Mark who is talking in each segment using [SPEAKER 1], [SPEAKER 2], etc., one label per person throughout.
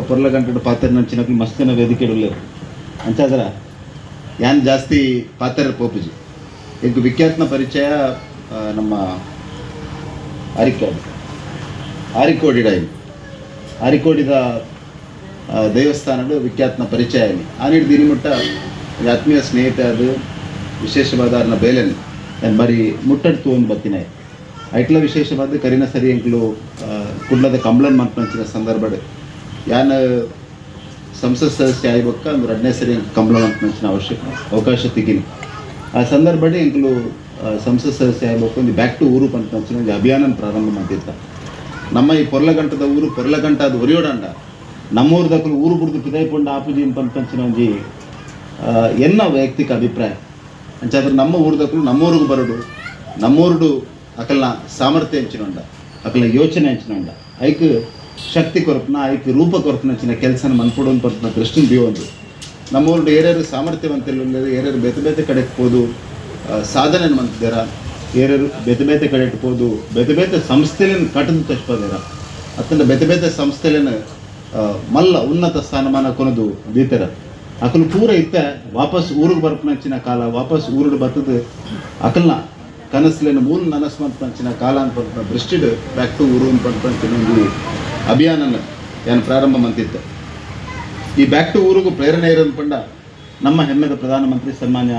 [SPEAKER 1] ಪೊರ್ಲ ಗಂಟೆ ಪಾತ್ರ ನಂಚಿನಕ್ಕೆ ಮಸ್ತಿನ ವೇದಿಕೆ ಉಳ್ಳೇರು ಅಂಚಾದ್ರ ಯಾನ್ ಜಾಸ್ತಿ ಪಾತ್ರ ಪೋಪುಜಿ ಈಗ ವಿಖ್ಯಾತನ ಪರಿಚಯ ನಮ್ಮ ಆರಿಕೋಡಿದ ದೇವಸ್ಥಾನದ ವಿಖ್ಯಾತನ ಪರಿಚಯ ಅಲ್ಲಿ ಆನಿಡ್ದು ಇನಿಮುಟ್ಟ ಆತ್ಮೀಯ ಸ್ನೇಹಿತ ಅದು ವಿಶೇಷವಾದ ಅರ್ನ ಬೇಲೆನ್ ನಾನು ಬರೀ ಮುಟ್ಟಡ್ತು ಒಂದು ಬತ್ತಿನ ಐಟ್ಲ ವಿಶೇಷವಾದ ಕರಿನ ಸರಿ ಎಂಕ್ಲು ಕುಡ್ಲದ ಕಂಬ್ಳನ್ ಮಂತ್ನ ಸಂದರ್ಭ ಯಾನ್ ಸಂಸತ್ ಸದಸ್ಯ ಆಯ್ಬಕ್ಕ ಅಂದ್ರೆ 2ನೇ ಸರಿ ಕಂಬ್ಳ ಮಂತ್ನ ಅವಕಾಶ ತೆಗಿನಿ ಆ ಸಂದರ್ಭ ಎಂಕ್ಲು ಸಂಸತ್ ಸದಸ್ಯ ಆಗ್ಬೇಕು ಒಂದು ಬ್ಯಾಕ್ ಟು ಊರು ಅಂತ ಒಂದು ಅಭಿಯಾನ ಪ್ರಾರಂಭ ಮಾಡ್ತಿತ್ತ ನಮ್ಮ ಈ ಪೊರ್ಲಗಂಟದ ಊರು ಪೊರ್ಲಗಂಟ ಅದು ಒರಿಯೋಡಂಡ ನಮ್ಮೂರ್ದಕ್ಕಲು ಊರು ಬಿಡ್ದು ಪಿದೈಪೊಂಡ ಆಪುಜಿ ಅಂತಂಚಿನ ಒಂಜಿ ಎನ್ನ ವೈಯಕ್ತಿಕ ಅಭಿಪ್ರಾಯ ಅಂಚಾದ್ರೆ ನಮ್ಮ ಊರ್ದಕ್ಕಲು ನಮ್ಮೂರಿಗೂ ಬರೋಡು ನಮ್ಮೂರುಡು ಅಕಲ್ನ ಸಾಮರ್ಥ್ಯ ಹಂಚಿನೊಂಡ ಅಕಲ್ನ ಯೋಚನೆ ಹಂಚಿನೊಂಡ ಐಕ್ ಶಕ್ತಿ ಕೊರಪನ ಐಕ್ ರೂಪ ಕೊರಪನ ಹಂಚಿನ ಕೆಲಸನ ಮನ್ಪೊಡು ಅಂತ ದೃಷ್ಟಿ ಬೀವೊಂದು ನಮ್ಮೂರು ಏರ್ಯಾರು ಸಾಮರ್ಥ್ಯವಂತರು ಏರ್ಯಾರು ಬೇತೆ ಬೇತೆ ಕಡೆಗೆ ಹೋದು ಸಾಧನೆ ಮಂತಿದ್ದಾರ ಏರ್ಯಾರು ಬೇತೆ ಬೇತೆ ಕಡೆ ಇಟ್ಬೋದು ಬೇತೆ ಬೇತೆ ಸಂಸ್ಥೆಯನ್ನು ಕಟ್ಟದು ತಚ್ಪೋದಾರ ಅತ್ತಂದ ಬೇತೆ ಬೇತೆ ಸಂಸ್ಥೆಯನ್ನು ಮಲ್ಲ ಉನ್ನತ ಸ್ಥಾನಮಾನ ಕೊನದು ದೀತರ ಅಕಲು ಪೂರ ಇತ್ತ ವಾಪಸ್ ಊರಿಗೆ ಬರ್ಪನಂಚಿನ ಕಾಲ ವಾಪಸ್ ಊರಿಗೆ ಬರ್ತದ ಅಕಲ್ನ ಕನಸ್ಲೇನು ಮೂಲ ನನಸ್ಮಂತಂಚಿನ ಕಾಲ ಅಂತ ದೃಷ್ಟಿಡು ಬ್ಯಾಕ್ ಟು ಊರು ಅಂತಂಚಿನ ಒಂದು ಅಭಿಯಾನನ ಏನು ಪ್ರಾರಂಭ ಮಂತಿತ್ತು ಈ ಬ್ಯಾಕ್ ಟು ಊರಿಗೂ ಪ್ರೇರಣೆ ಇರೋದು ಪಂಡ ನಮ್ಮ ಹೆಮ್ಮೆದ ಪ್ರಧಾನಮಂತ್ರಿ ಸನ್ಮಾನ್ಯ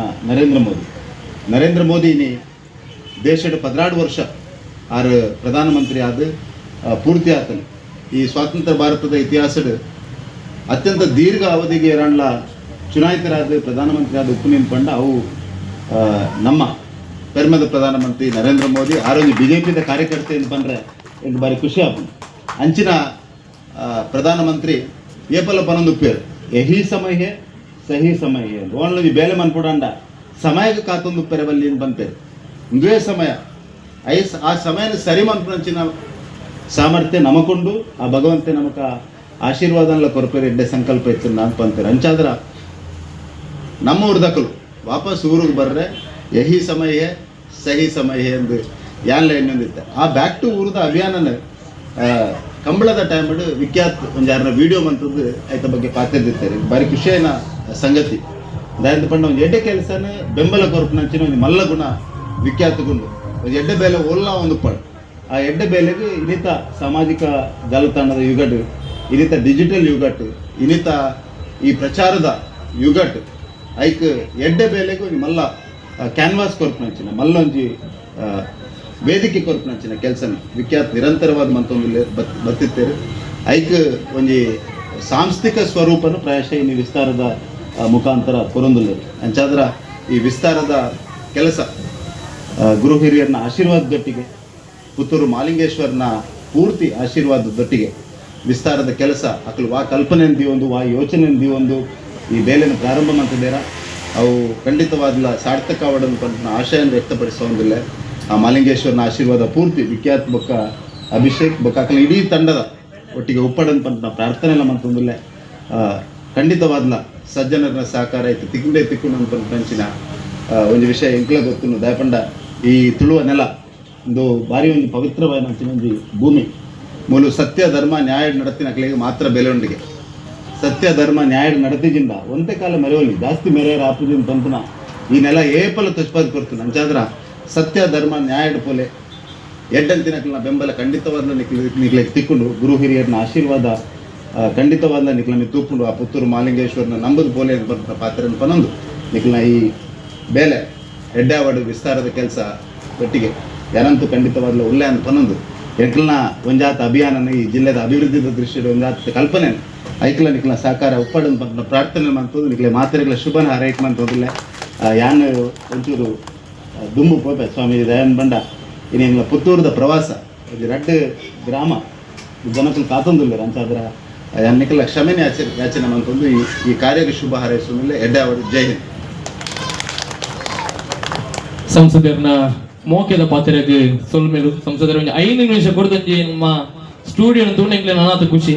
[SPEAKER 1] ನರೇಂದ್ರ ಮೋದಿ ದೇಶದ 16 ವರ್ಷ ಆರು ಪ್ರಧಾನಮಂತ್ರಿ ಆದ ಪೂರ್ತಿ ಆತನು ಈ ಸ್ವಾತಂತ್ರ್ಯ ಭಾರತದ ಇತಿಹಾಸದ ಅತ್ಯಂತ ದೀರ್ಘ ಅವಧಿಗೆ ಇರಣ್ಣ ಚುನಾಯಿತರಾದ ಪ್ರಧಾನಮಂತ್ರಿ ಆದ ಉಪ್ಪು ಪಂಡ ಅವು ನಮ್ಮ ಹೆಮ್ಮೆದ ಪ್ರಧಾನಮಂತ್ರಿ ನರೇಂದ್ರ ಮೋದಿ ಆರೋಗ್ಯ BJPದ ಕಾರ್ಯಕರ್ತೆ ಎಂದು ಬಂದರೆ ಎಂದು ಬಾರಿ ಖುಷಿ ಆಗ್ಬೋದು ಅಂಚಿನ ಪ್ರಧಾನಮಂತ್ರಿ ಏಪಲ ಪನೊಂದು ಪೇರು ಎಹಿ ಸಮಯ ಸಹಿ ಸಮಯ ಓನ್ಲಿ ಬೇಲೆ ಮನ್ಪುಡಂಡ ಸಮಯಕ್ಕೆ ಕಾತೊಂದು ಪೆರವಲ್ಲಿ ಏನು ಬಂತೇರು ಒಂದೇ ಸಮಯ ಆ ಸಮಯನ ಸರಿ ಮನ್ಪುನಂಚಿನ ಸಾಮರ್ಥ್ಯ ನಮಕೊಂಡು ಆ ಭಗವಂತೆ ನಮಕ ಆಶೀರ್ವಾದನ್ಲ ಕೊರಪೇರು ಎಡ್ಡೆ ಸಂಕಲ್ಪ ಇತ್ತು ನಾನು ಬಂತೇರು ಅಂಚಾದ್ರ ನಮ್ಮ ಊರ್ದಕ್ಕಲು ವಾಪಸ್ ಊರಿಗೆ ಬರ್ರೆ ಎಹಿ ಸಮಯ ಸಹಿ ಸಮಯ ಎಂದು ಯಾನ್ಲ ಇನ್ನೊಂದಿತ್ತೆ ಆ ಬ್ಯಾಕ್ ಟು ಊರದ ಅಭಿಯಾನನ ಕಂಬಳದ ಟೈಮ್ ವಿಖ್ಯಾತ್ ಒಂದು ಯಾರನ್ನ ವಿಡಿಯೋ ಬಂತದ್ದು ಆಯ್ತ ಬಗ್ಗೆ ಪಾತ್ರದಿರ್ತಾರೆ ಬಾರಿ ಖುಷಿಯನ ಸಂಗತಿ ದಾಯಂತ ಪಂಡ ಒಂದು ಎಡ್ಡೆ ಕೆಲಸನ ಬೆಂಬಲ ಕೊರಪನಂಚಿನ ಒಂದು ಮಲ್ಲ ಗುಣ ವಿಖ್ಯಾತಗೊಂಡು ಒಂದು ಎಡ್ಡೆ ಬೇಲೆ ಒಲ್ಲ ಒಂದು ಪಡ್ ಆ ಎಡ್ಡೆ ಬೇಲೆಗೆ ಇನ್ನಿತ ಸಾಮಾಜಿಕ ಜಾಲತಾಣದ ಯುಗಟ್ಟು ಇನ್ನಿತ ಡಿಜಿಟಲ್ ಯುಗಟ್ಟು ಇನ್ನಿತ ಈ ಪ್ರಚಾರದ ಯುಗಟ್ಟು ಐಕ್ ಎಡ್ಡೆ ಬೇಲೆಗೂ ಒಂದು ಮಲ್ಲ ಕ್ಯಾನ್ವಾಸ್ ಕೊರಪನಂಚಿನ ಮಲ್ಲೊಂಜಿ ವೇದಿಕೆ ಕೊರಪನಂಚಿನ ಕೆಲಸನ ವಿಖ್ಯಾತ ನಿರಂತರವಾದ ಮಂತೊಂದು ಬತ್ತಿತ್ತೇರು ಐಕ್ ಒಂಜಿ ಸಾಂಸ್ಥಿಕ ಸ್ವರೂಪನ ಪ್ರಾಯಶಃ ಇನ್ನು ವಿಸ್ತಾರದ ಮುಖಾಂತರ ಕೊರೊಂದುಲ್ಲೇರು ಅಂಚಾದ್ರ ಈ ವಿಸ್ತಾರದ ಕೆಲಸ ಗುರು ಹಿರಿಯರನ್ನ ಆಶೀರ್ವಾದದೊಟ್ಟಿಗೆ ಪುತ್ತೂರು ಮಾಲಿಂಗೇಶ್ವರನ ಪೂರ್ತಿ ಆಶೀರ್ವಾದದೊಟ್ಟಿಗೆ ವಿಸ್ತಾರದ ಕೆಲಸ ಅಕಲು ವಾ ಕಲ್ಪನೆ ಒಂದು ವಾ ಯೋಚನೆ ಒಂದು ಈ ಬೇಲೆನ ಪ್ರಾರಂಭ ಮಾಡ್ತಿದ್ದೀರ ಅವು ಖಂಡಿತವಾದ ಸಾರ್ಥಕವಾದಂಥ ಆಶಯವನ್ನು ವ್ಯಕ್ತಪಡಿಸೋದಿಲ್ಲ ಆ ಮಾಲಿಂಗೇಶ್ವರನ ಆಶೀರ್ವಾದ ಪೂರ್ತಿ ವಿಖ್ಯಾತ ಬೊಕ್ಕ ಅಭಿಷೇಕ್ ಬೊಕ್ಕ ಅಕಲ ಇಡೀ ತಂಡದ ಒಟ್ಟಿಗೆ ಒಪ್ಪಡಂತ ಪ್ರಾರ್ಥನೆ ಎಲ್ಲ ಮಂತೊಂದಿಲ್ಲ ಖಂಡಿತವಾದ್ಲ ಸಜ್ಜನರ ಸಹಕಾರ ಐತೆ ತಿಕ್ಕೊಂಡು ಅಂತಂಚಿನ ಒಂದು ವಿಷಯ ಎಂಕ್ಲ ಗೊತ್ತು ದಯಪಂಡ ಈ ತುಳುವ ನೆಲ ಒಂದು ಭಾರಿ ಒಂದು ಪವಿತ್ರವಾದ ಒಂದು ಭೂಮಿ ಮೂಲ ಸತ್ಯ ಧರ್ಮ ನ್ಯಾಯ ನಡತಿನ ಅಕಲಿಗೆ ಮಾತ್ರ ಬೆಲೆ ಉಂಡಿಗೆ ಸತ್ಯ ಧರ್ಮ ನ್ಯಾಯ ನಡತಿಜಿಂದ ಒಂದೇ ಕಾಲ ಮೆರೆಯೋಲಿ ಜಾಸ್ತಿ ಮೆರೆಯರ ಆಪುಜಿನ ಪಂಪನ ಈ ನೆಲ ಏಪಲ ತುಷ್ಪಾದ ಕೊಡ್ತೀನಿ ಅಂಚಾದ್ರ ಸತ್ಯ ಧರ್ಮ ನ್ಯಾಯ ಪೋಲೆ ಎಡ್ಡಂತಿನಕ್ಲ ಬೆಂಬಲ ಖಂಡಿತವಾದ ನಿಕ್ಲಿಗೆ ತಿಕ್ಕೊಂಡು ಗುರು ಹಿರಿಯರನ್ನ ಆಶೀರ್ವಾದ ಖಂಡಿತವಾದ ನಿಕ್ಲನ್ನ ತೂಕೊಂಡು ಆ ಪುತ್ತೂರು ಮಾಲಿಂಗೇಶ್ವರನ ನಂಬದು ಪೋಲೆ ಅಂತ ಪಾತ್ರನ ಪನೊಂದು ನಿಕ್ಲನ್ನ ಈ ಬೇಲೆ ಎಡ್ಡಾವಾಡು ವಿಸ್ತಾರದ ಕೆಲಸ ಒಟ್ಟಿಗೆ ಯಾರಂತೂ ಖಂಡಿತವಾದ್ಲ ಒಳ್ಳೆ ಅಂತ ಪನೊಂದು ಎಂಕ್ಲನ್ನ ಒಂಜಾತ ಅಭಿಯಾನನ ಈ ಜಿಲ್ಲೆದ ಅಭಿವೃದ್ಧಿದ ದೃಷ್ಟಿಯ ಒಂಜಾತ ಕಲ್ಪನೆ ಐಕ್ಲ ನಿಕ್ಲ ಸಹಕಾರ ಒಪ್ಪಡಂತ ಪ್ರಾರ್ಥನೆ ಮಾಡ್ತೋದು ನಿಕ್ಲೆ ಮಾತ್ರೆಗಳ ಶುಭನ ಹಾರೈಕೆ ಮಾಡ್ತೋದಿಲ್ಲ ಯಾನ್ ಒಂಚೂರು ದುಮ್ಮು ಪೋಪೆ ಸ್ವಾಮಿ ದಯಾನ್ ಬಂಡ ಇನ್ನೇನಿಲ್ಲ ಪುತ್ತೂರದ ಪ್ರವಾಸ ಇದು 2 ಗ್ರಾಮ ಜನಕ್ಕಲು ಕಾತೊಂದಿಲ್ಲ ಅಂತಾದ್ರೆ ಅನ್ನಿಕಲ್ಲ ಕ್ಷಮೆನೇ ಯಾಚನೆ ಮಾಡ್ಕೊಂಡು ಈ ಕಾರ್ಯಕ್ಕೆ ಶುಭ ಹಾರೈಸುವುದಿಲ್ಲ ಎಡ್ಡಾವಡು ಜೈ ಹಿಂದ್.
[SPEAKER 2] ಸಂಸದರನ್ನ ಮೋಕೆದ ಪಾತ್ರೆಗೆ ಸೊಲ್ಮೇಲು ಸಂಸದರ 5 ನಿಮಿಷ ಕೊಡ್ದಂಜಿ ನಮ್ಮ ಸ್ಟುಡಿಯೋ ತೂಣೆಂಗ್ಲೆ ನಾನಾತ ಖುಷಿ